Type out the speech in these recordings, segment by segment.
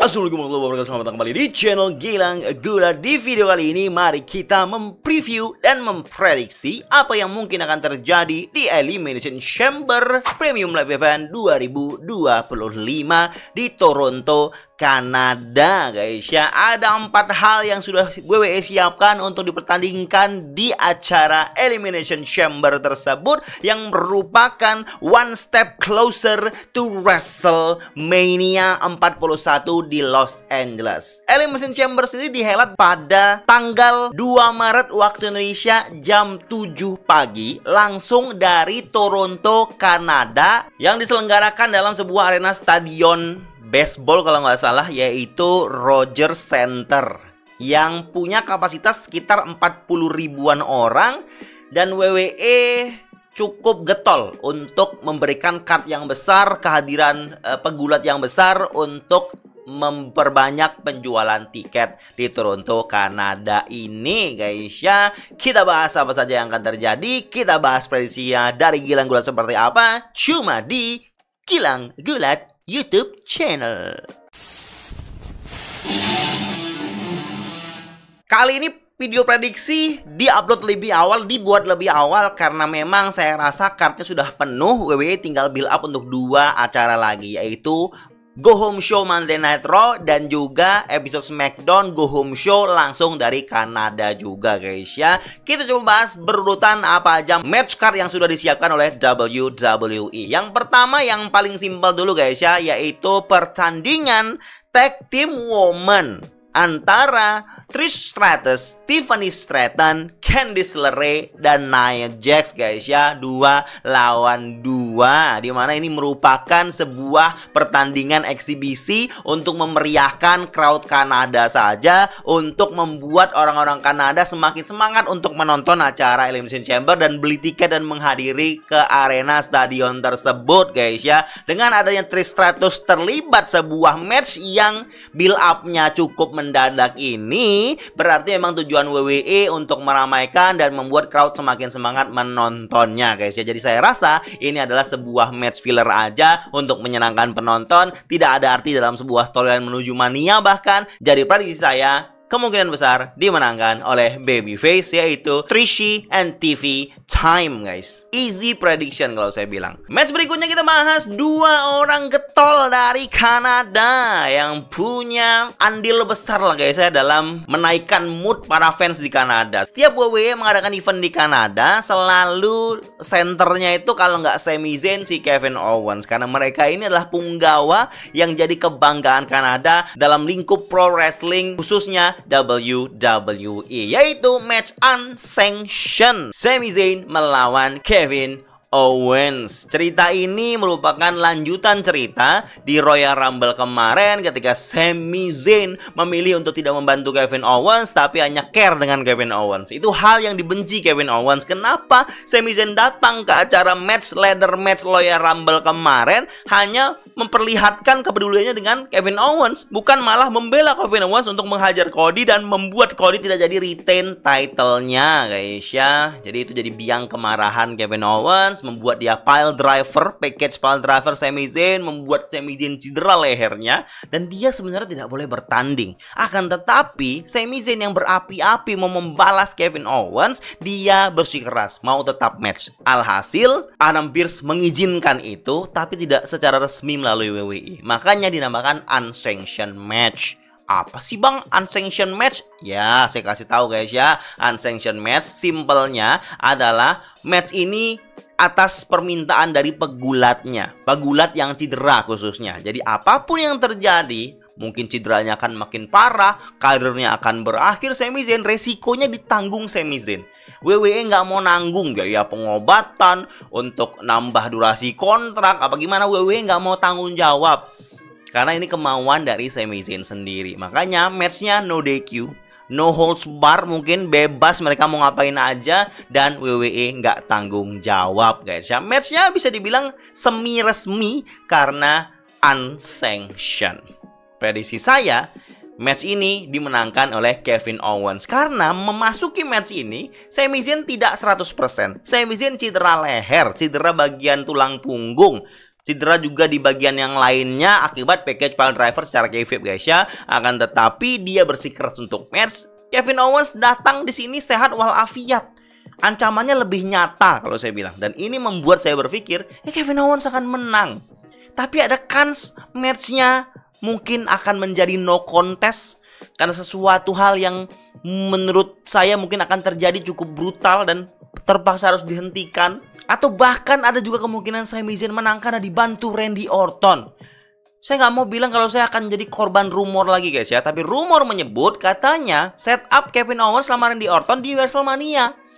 Assalamualaikum warahmatullahi wabarakatuh. Selamat datang kembali di channel Gilang Gulat. Di video kali ini mari kita mempreview dan memprediksi apa yang mungkin akan terjadi di Elimination Chamber Premium Live Event 2025 di Toronto, Kanada, guys ya. Ada 4 hal yang sudah WWE siapkan untuk dipertandingkan di acara Elimination Chamber tersebut, yang merupakan one step closer to WrestleMania 41 di Los Angeles. Elimination Chamber sendiri dihelat pada tanggal 2 Maret waktu Indonesia jam 7 pagi langsung dari Toronto, Kanada, yang diselenggarakan dalam sebuah arena stadion baseball kalau nggak salah, yaitu Rogers Center, yang punya kapasitas sekitar 40 ribuan orang. Dan WWE cukup getol untuk memberikan card yang besar, kehadiran pegulat yang besar untuk memperbanyak penjualan tiket di Toronto, Kanada ini, guys ya. Kita bahas apa saja yang akan terjadi, kita bahas prediksinya dari Gilang Gulat seperti apa, cuma di Gilang Gulat YouTube channel. Kali ini video prediksi diupload lebih awal, dibuat lebih awal karena memang saya rasa kartnya sudah penuh. WWE tinggal build up untuk 2 acara lagi, yaitu Go Home Show Monday Night Raw dan juga episode SmackDown Go Home Show langsung dari Kanada juga, guys ya. Kita coba bahas berurutan apa aja match card yang sudah disiapkan oleh WWE. Yang pertama, yang paling simpel dulu, guys ya, yaitu pertandingan Tag Team Woman antara Trish Stratus, Tiffany Stratton, Candice LeRae, dan Nia Jax, guys ya. 2 lawan 2, dimana ini merupakan sebuah pertandingan eksibisi untuk memeriahkan crowd Kanada saja, untuk membuat orang-orang Kanada semakin semangat untuk menonton acara Elimination Chamber dan beli tiket dan menghadiri ke arena stadion tersebut, guys ya. Dengan adanya Trish Stratus terlibat sebuah match yang build up-nya cukup mendadak ini, berarti memang tujuan WWE untuk meramaikan dan membuat crowd semakin semangat menontonnya, guys ya. Jadi saya rasa ini adalah sebuah match filler aja untuk menyenangkan penonton, tidak ada arti dalam sebuah storyline menuju Mania bahkan. Jadi prediksi saya kemungkinan besar dimenangkan oleh babyface, yaitu Trishie and TV Time, guys. Easy prediction kalau saya bilang. Match berikutnya kita bahas 2 orang getol dari Kanada yang punya andil besar lah, guys ya, dalam menaikkan mood para fans di Kanada. Setiap WWE mengadakan event di Kanada, selalu senternya itu kalau nggak Sami Zayn, si Kevin Owens, karena mereka ini adalah punggawa yang jadi kebanggaan Kanada dalam lingkup pro wrestling, khususnya WWE, yaitu match unsanctioned Sami Zayn melawan Kevin Owens. Cerita ini merupakan lanjutan cerita di Royal Rumble kemarin ketika Sami Zayn memilih untuk tidak membantu Kevin Owens tapi hanya care dengan Kevin Owens. Itu hal yang dibenci Kevin Owens. Kenapa Sami Zayn datang ke acara ladder match Royal Rumble kemarin hanya memperlihatkan kepeduliannya dengan Kevin Owens, bukan malah membela Kevin Owens untuk menghajar Cody dan membuat Cody tidak jadi retain title-nya, guys ya. Jadi itu jadi biang kemarahan Kevin Owens, membuat dia package pile driver Sami Zayn, membuat Sami Zayn cedera lehernya, dan dia sebenarnya tidak boleh bertanding. Akan tetapi Sami Zayn yang berapi-api mau membalas Kevin Owens, dia bersikeras mau tetap match. Alhasil Adam Pearce mengizinkan itu, tapi tidak secara resmi melalui WWE. Makanya dinamakan unsanctioned match. Apa sih bang unsanctioned match? Ya, saya kasih tahu, guys ya. Unsanctioned match simpelnya adalah match ini atas permintaan dari pegulatnya, pegulat yang cedera khususnya. Jadi apapun yang terjadi, mungkin cederanya akan makin parah, karirnya akan berakhir Sami Zayn, resikonya ditanggung Sami Zayn. WWE nggak mau nanggung biaya pengobatan, untuk nambah durasi kontrak, apa gimana, WWE nggak mau tanggung jawab. Karena ini kemauan dari Sami Zayn sendiri. Makanya matchnya no DQ, no holds bar, mungkin bebas mereka mau ngapain aja, dan WWE nggak tanggung jawab, guys ya. Matchnya bisa dibilang semi resmi karena unsanctioned. Prediksi saya, match ini dimenangkan oleh Kevin Owens karena memasuki match ini Sami Zayn tidak 100%. Sami Zayn cedera leher, cedera bagian tulang punggung. cedera juga di bagian yang lainnya akibat package pile driver secara kayfabe guys ya. Akan tetapi dia bersikeras untuk match. Kevin Owens datang di sini sehat walafiat. Ancamannya lebih nyata kalau saya bilang. Dan ini membuat saya berpikir, Kevin Owens akan menang. Tapi ada kans matchnya mungkin akan menjadi no contest. Karena sesuatu hal yang menurut saya mungkin akan terjadi cukup brutal dan terpaksa harus dihentikan. Atau bahkan ada juga kemungkinan Sami Zayn menang karena dibantu Randy Orton. Saya nggak mau bilang kalau saya akan jadi korban rumor lagi guys ya. Tapi rumor menyebut katanya setup Kevin Owens sama Randy Orton di WrestleMania.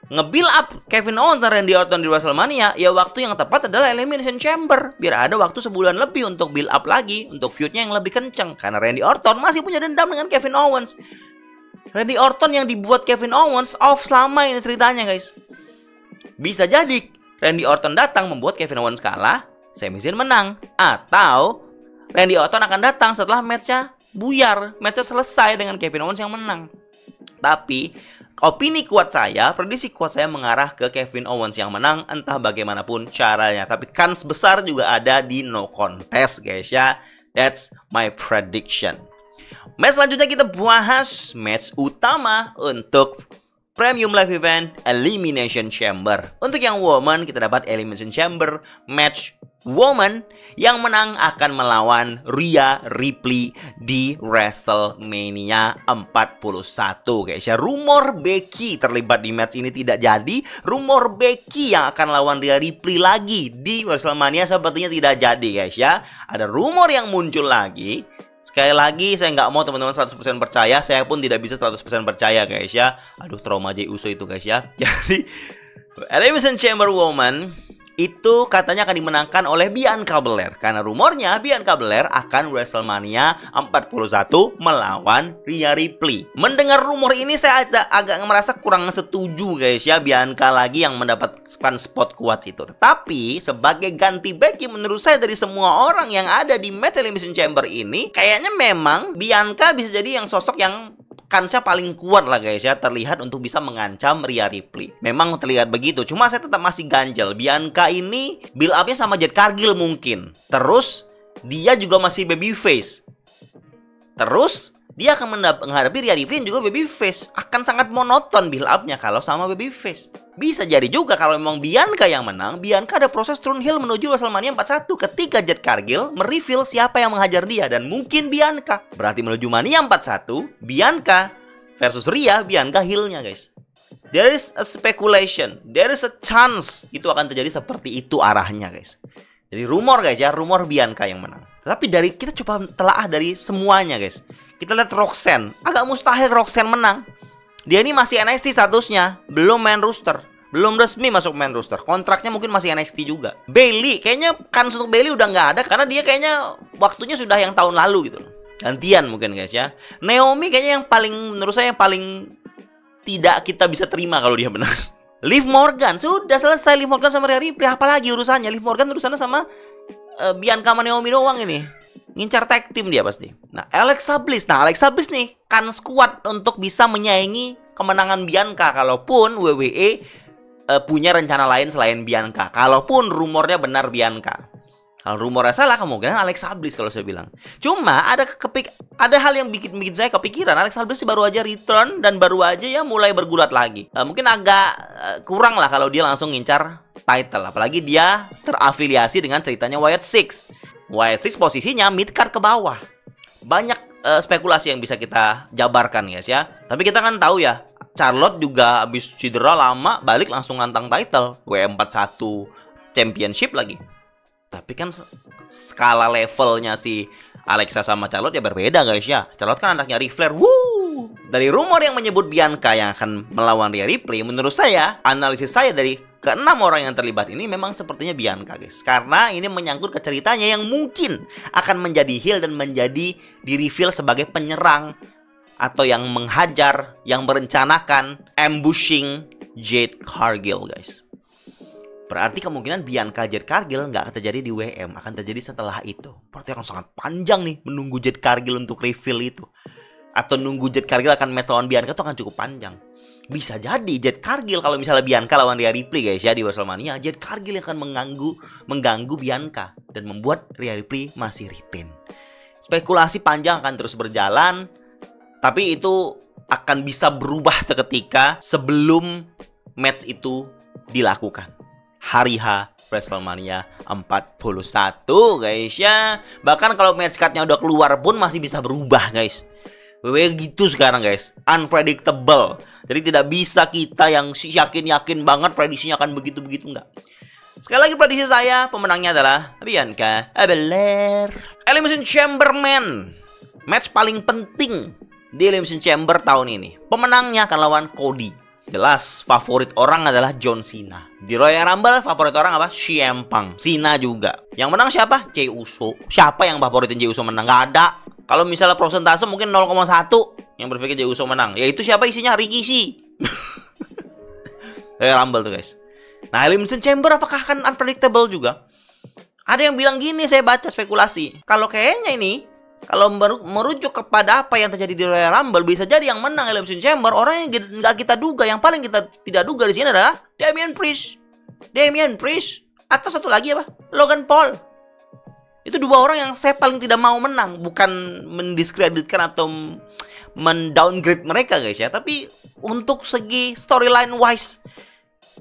Nge-build up Kevin Owens dan Randy Orton di WrestleMania, ya waktu yang tepat adalah Elimination Chamber. Biar ada waktu sebulan lebih untuk build up lagi, untuk feud-nya yang lebih kenceng. Karena Randy Orton masih punya dendam dengan Kevin Owens. Randy Orton yang dibuat Kevin Owens off selama ini ceritanya guys. Bisa jadi Randy Orton datang membuat Kevin Owens kalah, Sami Zayn menang. Atau Randy Orton akan datang setelah match-nya buyar, match-nya selesai dengan Kevin Owens yang menang. Tapi opini kuat saya, prediksi kuat saya mengarah ke Kevin Owens yang menang entah bagaimanapun caranya. Tapi kans besar juga ada di no contest guys ya. That's my prediction. Match selanjutnya kita bahas match utama untuk Premium Live Event Elimination Chamber. Untuk yang woman kita dapat Elimination Chamber match woman. Yang menang akan melawan Rhea Ripley di WrestleMania 41 guys ya. Rumor Becky terlibat di match ini tidak jadi. Rumor Becky yang akan lawan Rhea Ripley lagi di WrestleMania sepertinya tidak jadi guys ya. Ada rumor yang muncul lagi. Sekali lagi saya nggak mau teman-teman 100% percaya. Saya pun tidak bisa 100% percaya guys ya. Aduh trauma Jey Uso itu guys ya. Jadi Elimination Chamber Woman itu katanya akan dimenangkan oleh Bianca Belair. Karena rumornya Bianca Belair akan WrestleMania 41 melawan Rhea Ripley. Mendengar rumor ini saya agak merasa kurang setuju guys ya. Bianca lagi yang mendapatkan spot kuat itu. Tetapi sebagai ganti Becky menurut saya dari semua orang yang ada di match Elimination Chamber ini, kayaknya memang Bianca bisa jadi yang sosok yang kansnya paling kuat lah guys ya, terlihat untuk bisa mengancam Rhea Ripley. Memang terlihat begitu, cuma saya tetap masih ganjel. Bianca ini build up-nya sama Jade Cargill mungkin. Terus dia juga masih babyface. Terus dia akan menghadapi Rhea Ripley yang juga babyface. Akan sangat monoton build up-nya kalau sama babyface. Bisa jadi juga kalau memang Bianca yang menang, Bianca ada proses turun heel menuju WrestleMania 41 ketika Jade Cargill mereveal siapa yang menghajar dia, dan mungkin Bianca. Berarti menuju Mania 41, Bianca versus Rhea, Bianca heel-nya guys. There is a speculation, there is a chance itu akan terjadi seperti itu arahnya guys. Jadi rumor guys ya, rumor Bianca yang menang. Tapi dari kita coba telaah dari semuanya guys. Kita lihat Roxanne, agak mustahil Roxanne menang. Dia ini masih NXT statusnya, belum main roster, belum resmi masuk main roster. Kontraknya mungkin masih NXT juga. Bayley, kayaknya kans untuk Bayley udah nggak ada karena dia kayaknya waktunya sudah yang tahun lalu gitu. Gantian mungkin guys ya. Naomi kayaknya yang paling, menurut saya yang paling tidak kita bisa terima kalau dia menang. Liv Morgan, sudah selesai Liv Morgan sama Rhea Ripley. Apalagi urusannya, Liv Morgan urusannya sama Bianca sama Naomi doang ini. Ngincar tag team dia pasti. Nah, Alexa Bliss. Nah, Alexa Bliss nih kan squad untuk bisa menyaingi kemenangan Bianca kalaupun WWE punya rencana lain selain Bianca. Kalaupun rumornya benar Bianca. Kalau rumornya salah, kemungkinan Alexa Bliss kalau saya bilang. Cuma ada hal yang bikin saya kepikiran. Alexa Bliss baru aja return dan baru aja ya mulai bergulat lagi. Mungkin agak kurang lah kalau dia langsung ngincar title. Apalagi dia terafiliasi dengan ceritanya Wyatt Six. Wyatt Six posisinya mid card ke bawah. Banyak spekulasi yang bisa kita jabarkan guys ya. Tapi kita kan tahu ya, Charlotte juga habis cedera lama balik langsung nantang title W41 Championship lagi. Tapi kan skala levelnya si Alexa sama Charlotte ya berbeda guys ya. Charlotte kan anaknya Ric Flair. Woo! Dari rumor yang menyebut Bianca yang akan melawan Rhea Ripley, menurut saya, analisis saya dari ke-6 orang yang terlibat ini memang sepertinya Bianca guys. Karena ini menyangkut ke ceritanya yang mungkin akan menjadi heel dan menjadi di-reveal sebagai penyerang atau yang menghajar, yang merencanakan ambushing Jade Cargill guys. Berarti kemungkinan Bianca Jade Cargill nggak akan terjadi di WM, akan terjadi setelah itu. Berarti akan sangat panjang nih menunggu Jade Cargill untuk reveal itu. Atau nunggu Jade Cargill akan match lawan Bianca itu akan cukup panjang. Bisa jadi Jade Cargill kalau misalnya Bianca lawan Rhea Ripley guys ya di WrestleMania, Jade Cargill yang akan mengganggu Bianca dan membuat Rhea Ripley masih retain. Spekulasi panjang akan terus berjalan, tapi itu akan bisa berubah seketika sebelum match itu dilakukan. Hari H WrestleMania 41 guys ya. Bahkan kalau match card-nya udah keluar pun masih bisa berubah guys. WWE gitu sekarang guys, unpredictable. Jadi tidak bisa kita yang yakin banget prediksinya akan begitu-begitu, enggak. Sekali lagi prediksi saya, pemenangnya adalah Bianca Belair. Elimination Chamber Man, match paling penting di Elimination Chamber tahun ini. Pemenangnya akan lawan Cody. Jelas favorit orang adalah John Cena. Di Royal Rumble favorit orang apa? CM Punk. Cena juga. Yang menang siapa? Jey Uso. Siapa yang favoritin Jey Uso menang? Gak ada. Kalau misalnya persentase mungkin 0,1 yang berpikir Jey Uso menang. Yaitu siapa isinya? Rikishi. Royal Rumble tuh guys. Nah, Elimination Chamber apakah akan unpredictable juga? Ada yang bilang gini, saya baca spekulasi. Kalau kayaknya ini, kalau merujuk kepada apa yang terjadi di Royal Rumble, bisa jadi yang menang Elimination Chamber orang yang nggak kita duga. Yang paling kita tidak duga di sini adalah Damian Priest. Atau satu lagi apa? Logan Paul. Itu dua orang yang saya paling tidak mau menang. Bukan mendiskreditkan atau mendowngrade mereka guys ya. Tapi untuk segi storyline wise,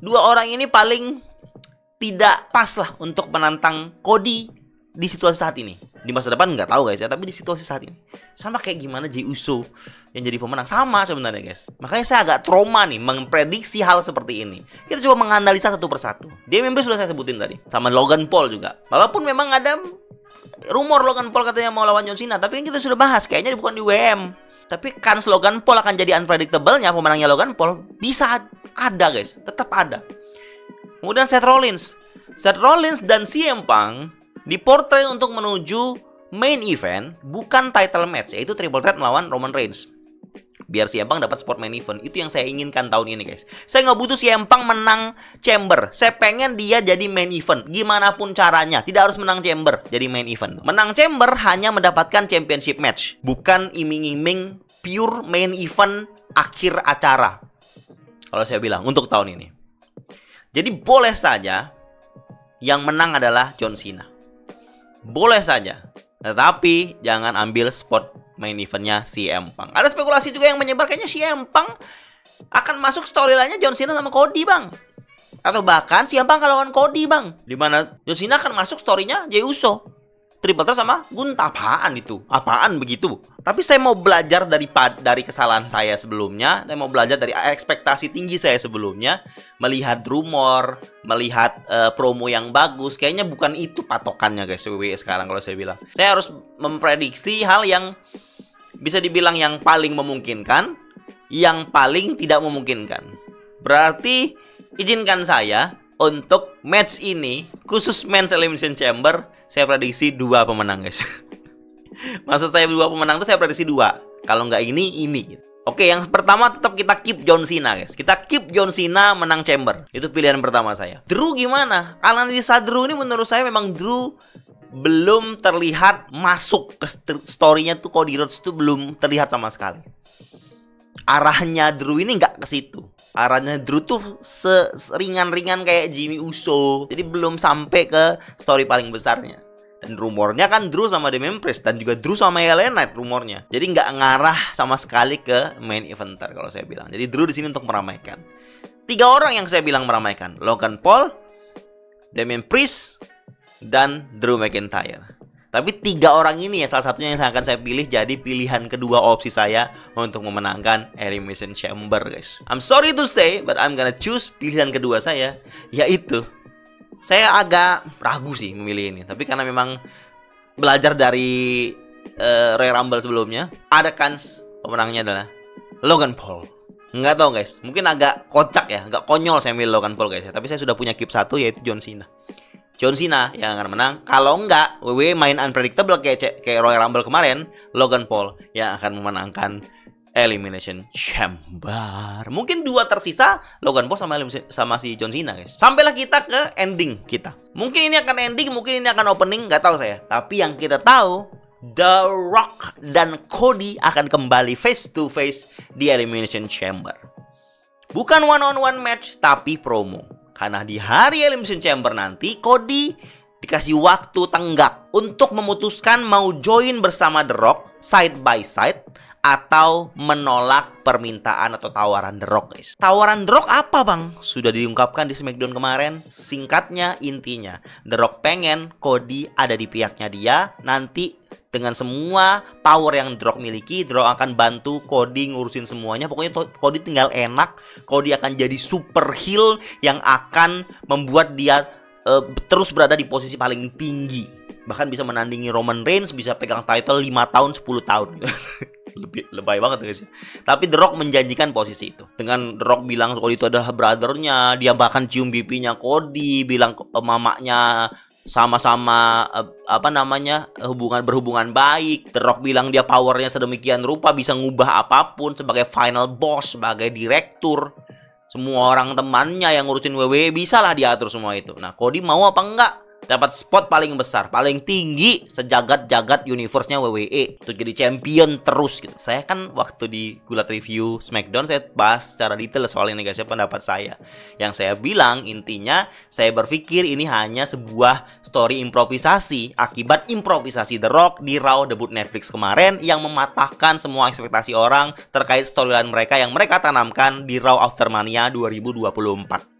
dua orang ini paling tidak pas lah untuk menantang Cody di situasi saat ini. Di masa depan nggak tahu guys ya, tapi di situasi saat ini sama kayak gimana Jey Uso yang jadi pemenang, sama sebenarnya guys. Makanya saya agak trauma nih memprediksi hal seperti ini. Kita coba menganalisa satu persatu. Damian Priest sudah saya sebutin tadi, sama Logan Paul juga. Walaupun memang ada rumor Logan Paul katanya mau lawan John Cena, tapi kan kita sudah bahas kayaknya bukan di WM. Tapi kans Logan Paul akan jadi unpredictable-nya, pemenangnya Logan Paul bisa ada guys, tetap ada. Kemudian Seth Rollins dan CM Punk diportray untuk menuju main event, bukan title match, yaitu triple threat melawan Roman Reigns. Biar CM Punk dapat spot main event. Itu yang saya inginkan tahun ini guys. Saya nggak butuh CM Punk menang Chamber. Saya pengen dia jadi main event. Gimana pun caranya, tidak harus menang Chamber jadi main event. Menang Chamber hanya mendapatkan championship match, bukan iming-iming pure main event akhir acara. Kalau saya bilang untuk tahun ini. Jadi boleh saja yang menang adalah John Cena. Boleh saja. Tetapi jangan ambil spot main eventnya CM Punk. Ada spekulasi juga yang menyebar kayaknya CM Punk akan masuk storyline-nya John Cena sama Cody bang. Atau bahkan CM Punk lawan Cody bang. Dimana John Cena akan masuk story-nya Jey Uso. Triple threat sama Gunta. Apaan itu? Apaan begitu? Tapi saya mau belajar dari kesalahan saya sebelumnya. Saya mau belajar dari ekspektasi tinggi saya sebelumnya. Melihat rumor, melihat promo yang bagus. Kayaknya bukan itu patokannya guys WWE sekarang kalau saya bilang. Saya harus memprediksi hal yang bisa dibilang yang paling memungkinkan, yang paling tidak memungkinkan. Berarti izinkan saya untuk match ini, khusus Men's Elimination Chamber, saya prediksi 2 pemenang guys. Maksud saya 2 pemenang itu saya prediksi 2. Kalau nggak ini. Oke, yang pertama tetap kita keep John Cena guys. Kita keep John Cena menang Chamber. Itu pilihan pertama saya. Drew gimana? Analisa Drew ini menurut saya memang Drew belum terlihat masuk ke story-nya tuh. Cody Rhodes tuh belum terlihat sama sekali. Arahnya Drew ini nggak ke situ. Arahnya Drew tuh seringan-ringan kayak Jimmy Uso. Jadi belum sampai ke story paling besarnya. Dan rumornya kan Drew sama Damian Priest dan juga Drew sama LA Knight rumornya. Jadi nggak ngarah sama sekali ke main eventer kalau saya bilang. Jadi Drew di sini untuk meramaikan. 3 orang yang saya bilang meramaikan: Logan Paul, Damian Priest, dan Drew McIntyre. Tapi 3 orang ini ya salah satunya yang akan saya pilih jadi pilihan kedua opsi saya untuk memenangkan Elimination Chamber guys. I'm sorry to say, but I'm gonna choose pilihan kedua saya, yaitu saya agak ragu sih memilih ini. Tapi karena memang belajar dari Royal Rumble sebelumnya, ada kans pemenangnya adalah Logan Paul. Nggak tahu guys, mungkin agak kocak ya, agak konyol saya milih Logan Paul guys ya. Tapi saya sudah punya keep 1 yaitu John Cena. John Cena yang akan menang. Kalau enggak, WWE main unpredictable kayak Royal Rumble kemarin, Logan Paul yang akan memenangkan Elimination Chamber. Mungkin 2 tersisa, Logan Paul sama si John Cena guys. Sampailah kita ke ending kita. Mungkin ini akan ending, mungkin ini akan opening, nggak tahu saya. Tapi yang kita tahu, The Rock dan Cody akan kembali face to face di Elimination Chamber. Bukan one-on-one match, tapi promo. Karena di hari Elimination Chamber nanti, Cody dikasih waktu tenggak untuk memutuskan mau join bersama The Rock side by side atau menolak permintaan atau tawaran The Rock, guys. Tawaran The Rock apa, Bang? Sudah diungkapkan di SmackDown kemarin. Singkatnya, intinya, The Rock pengen Cody ada di pihaknya dia. Nanti dengan semua power yang The Rock miliki, The Rock akan bantu Cody ngurusin semuanya. Pokoknya Cody tinggal enak. Cody akan jadi super heel yang akan membuat dia terus berada di posisi paling tinggi. Bahkan bisa menandingi Roman Reigns, bisa pegang title 5 tahun, 10 tahun. Lebay banget guys. Tapi The Rock menjanjikan posisi itu. Dengan The Rock bilang Cody itu adalah brothernya, dia bahkan cium pipinya Cody, bilang ke mamanya sama-sama berhubungan baik. The Rock bilang dia powernya sedemikian rupa bisa ngubah apapun sebagai final boss, sebagai direktur. Semua orang temannya yang ngurusin WWE bisalah diatur semua itu. Nah, Cody mau apa enggak? Dapat spot paling besar, paling tinggi sejagat-jagat universe-nya WWE untuk jadi champion terus gitu. Saya kan waktu di Gulat Review SmackDown saya bahas secara detail soal ini guys, pendapat saya. Yang saya bilang intinya saya berpikir ini hanya sebuah story improvisasi akibat improvisasi The Rock di Raw debut Netflix kemarin yang mematahkan semua ekspektasi orang terkait storyline mereka yang mereka tanamkan di Raw After Mania 2024.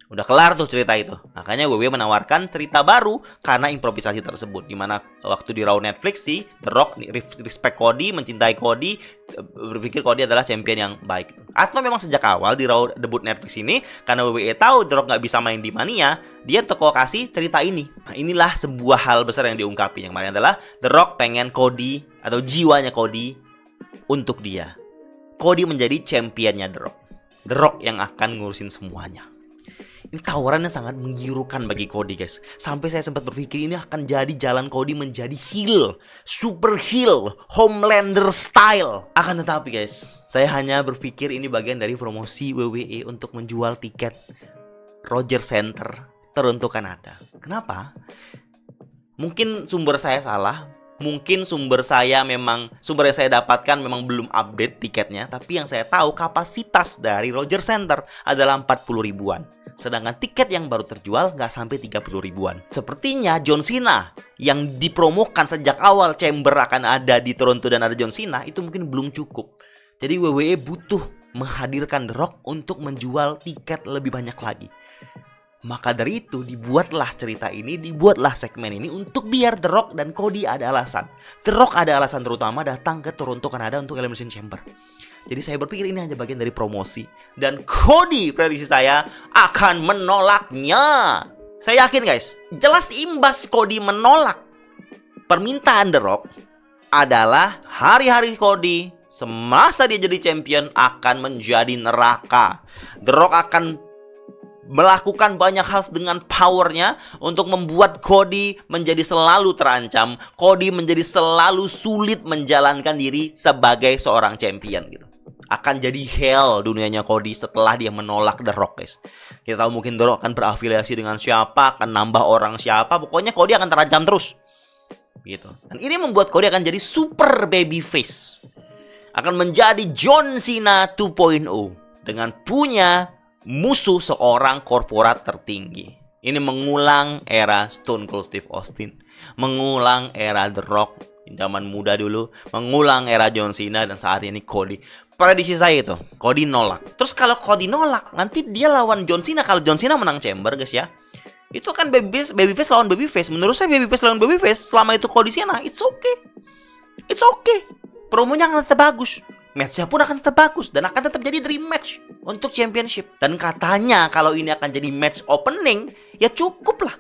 Udah kelar tuh cerita itu. Makanya WWE menawarkan cerita baru karena improvisasi tersebut. Dimana waktu di Raw Netflix sih The Rock respect Cody, mencintai Cody, berpikir Cody adalah champion yang baik. Atau memang sejak awal di Raw debut Netflix ini, karena WWE tahu The Rock nggak bisa main di Mania, dia teko kasih cerita ini. Nah, inilah sebuah hal besar yang diungkapin. Yang kemarin adalah The Rock pengen Cody atau jiwanya Cody untuk dia. Cody menjadi championnya The Rock. The Rock yang akan ngurusin semuanya. Ini tawaran yang sangat menggiurkan bagi Cody guys. Sampai saya sempat berpikir ini akan jadi jalan Cody menjadi heel, super heel, Homelander style. Akan tetapi guys, saya hanya berpikir ini bagian dari promosi WWE untuk menjual tiket Rogers Center Toronto Kanada. Kenapa? Mungkin sumber saya salah. Mungkin sumber yang saya dapatkan memang belum update tiketnya. Tapi yang saya tahu kapasitas dari Rogers Center adalah 40 ribuan. Sedangkan tiket yang baru terjual nggak sampai 30 ribuan. Sepertinya John Cena yang dipromokan sejak awal Chamber akan ada di Toronto dan ada John Cena itu mungkin belum cukup. Jadi WWE butuh menghadirkan The Rock untuk menjual tiket lebih banyak lagi. Maka dari itu dibuatlah cerita ini, dibuatlah segmen ini untuk biar The Rock dan Cody ada alasan. The Rock ada alasan terutama datang ke Toronto, Kanada untuk Elimination Chamber. Jadi saya berpikir ini hanya bagian dari promosi. Dan Cody, prediksi saya, akan menolaknya. Saya yakin guys, jelas imbas Cody menolak permintaan The Rock adalah hari-hari Cody semasa dia jadi champion akan menjadi neraka. The Rock akan melakukan banyak hal dengan powernya untuk membuat Cody menjadi selalu terancam. Cody menjadi selalu sulit menjalankan diri sebagai seorang champion gitu. Akan jadi hell dunianya Cody setelah dia menolak The Rock guys. Kita tahu mungkin The Rock akan berafiliasi dengan siapa, akan nambah orang siapa. Pokoknya Cody akan terancam terus gitu. Dan ini membuat Cody akan jadi super babyface. Akan menjadi John Cena 2.0 dengan punya musuh seorang korporat tertinggi. Ini mengulang era Stone Cold Steve Austin, mengulang era The Rock zaman muda dulu, mengulang era John Cena, dan saat ini Cody. Prediksi saya itu Cody nolak. Terus kalau Cody nolak, nanti dia lawan John Cena. Kalau John Cena menang Chamber guys ya, itu kan babyface lawan babyface. Menurut saya babyface lawan babyface, selama itu Cody Cena, it's okay. Promonya akan tetap bagus, matchnya pun akan tetap bagus, dan akan tetap jadi dream match untuk championship. Dan katanya kalau ini akan jadi match opening, ya cukup lah.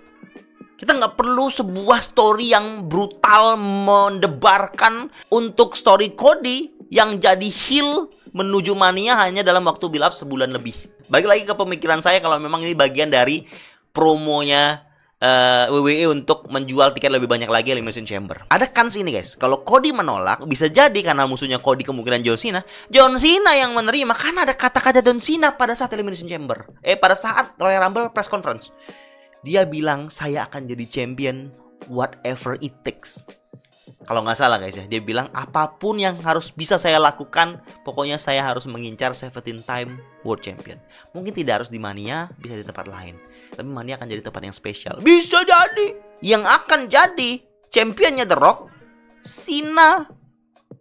Kita nggak perlu sebuah story yang brutal mendebarkan untuk story Cody yang jadi heel menuju Mania hanya dalam waktu build up sebulan lebih. Balik lagi ke pemikiran saya kalau memang ini bagian dari promonya WWE untuk menjual tiket lebih banyak lagi Elimination Chamber. Ada kans ini guys, kalau Cody menolak, bisa jadi karena musuhnya Cody kemungkinan John Cena yang menerima, karena ada kata-kata John Cena pada saat Elimination Chamber. Pada saat Royal Rumble press conference. Dia bilang, saya akan jadi champion whatever it takes. Kalau nggak salah guys ya, dia bilang apapun yang harus bisa saya lakukan, pokoknya saya harus mengincar 17 time World Champion. Mungkin tidak harus di Mania, bisa di tempat lain. Tapi Mania akan jadi tempat yang spesial. Bisa jadi. Yang akan jadi championnya The Rock, Cena,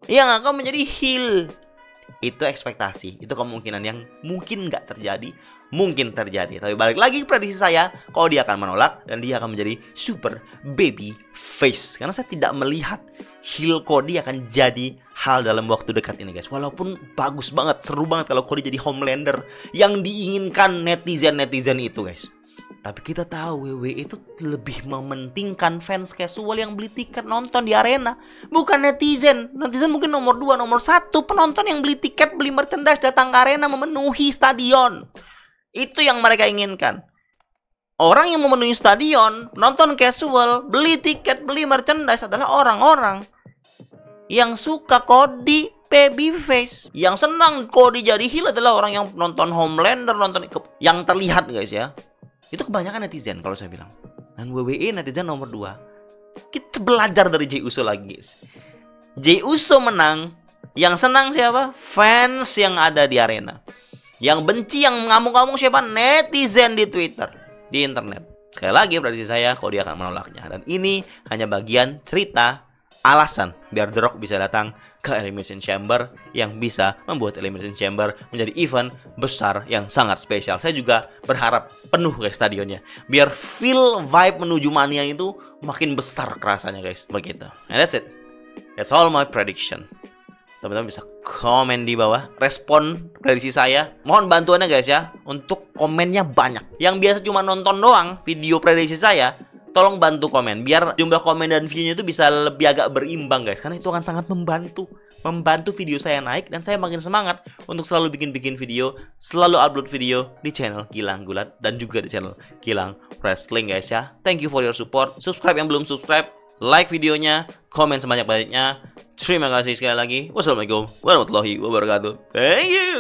yang akan menjadi heel. Itu ekspektasi, itu kemungkinan yang mungkin nggak terjadi, mungkin terjadi. Tapi balik lagi prediksi saya, kalau dia akan menolak dan dia akan menjadi super baby face. Karena saya tidak melihat heel Cody akan jadi hal dalam waktu dekat ini guys. Walaupun bagus banget, seru banget kalau Cody jadi Homelander yang diinginkan netizen-netizen itu guys. Tapi kita tahu WWE itu lebih mementingkan fans casual yang beli tiket nonton di arena, bukan netizen. Netizen mungkin nomor 2, nomor 1. Penonton yang beli tiket, beli merchandise, datang ke arena, memenuhi stadion. Itu yang mereka inginkan. Orang yang memenuhi stadion, nonton casual, beli tiket, beli merchandise adalah orang-orang yang suka Cody babyface. Yang senang Cody jadi heel adalah orang yang nonton Homelander, nonton yang terlihat guys ya. Itu kebanyakan netizen kalau saya bilang. Dan WWE netizen nomor 2. Kita belajar dari Jey Uso lagi guys. Jey Uso menang, yang senang siapa? Fans yang ada di arena. Yang benci, yang ngamuk-ngamuk siapa? Netizen di Twitter, di internet. Sekali lagi prediksi saya, kalau dia akan menolaknya. Dan ini hanya bagian cerita alasan biar The Rock bisa datang ke Elimination Chamber, yang bisa membuat Elimination Chamber menjadi event besar yang sangat spesial. Saya juga berharap penuh guys stadionnya, biar feel vibe menuju Mania itu makin besar kerasanya guys. Begitu. And that's it. That's all my prediction. Teman-teman bisa komen di bawah respon prediksi saya. Mohon bantuannya guys ya, untuk komennya banyak. Yang biasa cuma nonton doang video prediksi saya, tolong bantu komen biar jumlah komen dan view-nya itu bisa lebih agak berimbang guys. Karena itu akan sangat membantu video saya naik, dan saya makin semangat untuk selalu bikin video, selalu upload video di channel Gilang Gulat dan juga di channel Gilang Wrestling guys ya. Thank you for your support. Subscribe yang belum subscribe, like videonya, komen sebanyak-banyaknya. Terima kasih sekali lagi. Wassalamualaikum warahmatullahi wabarakatuh. Thank you.